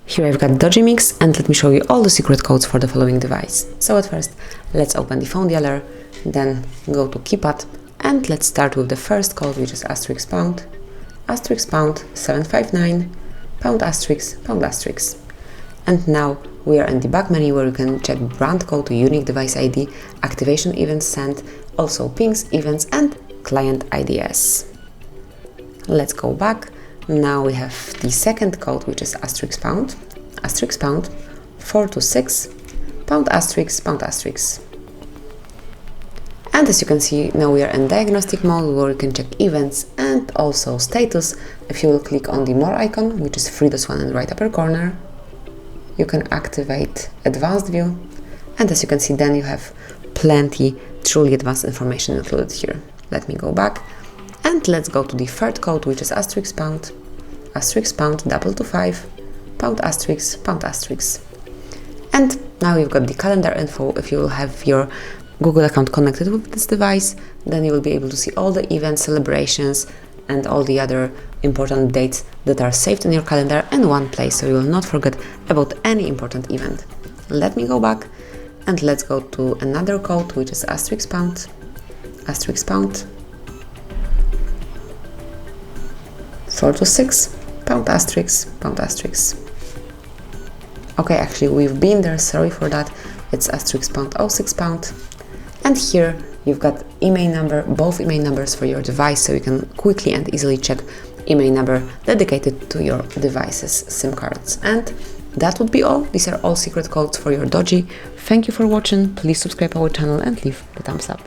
Here I've got Doogee Mix, and let me show you all the secret codes for the following device. So at first, let's open the phone dialer, then go to keypad, and let's start with the first code, which is *##759, ###. And now we are in the back menu where you can check brand code to unique device ID, activation events sent, also pings, events, and client IDs. Let's go back. Now we have the second code, which is *##426, #*#. And as you can see, now we are in diagnostic mode where you can check events and also status. If you will click on the more icon, which is 3+1 in the right upper corner, you can activate advanced view. And as you can see, then you have plenty truly advanced information included here. Let me go back. And let's go to the third code, which is *##225, #*#. And now you've got the calendar info. If you will have your Google account connected with this device, then you will be able to see all the events, celebrations, and all the other important dates that are saved in your calendar in one place, so you will not forget about any important event. Let me go back and let's go to another code, which is *##426, *##. Okay, actually we've been there, sorry for that. It's *#06. And here you've got email number, both email numbers for your device, so you can quickly and easily check email number dedicated to your device's SIM cards. And that would be all. These are all secret codes for your Doogee. Thank you for watching. Please subscribe our channel and leave the thumbs up.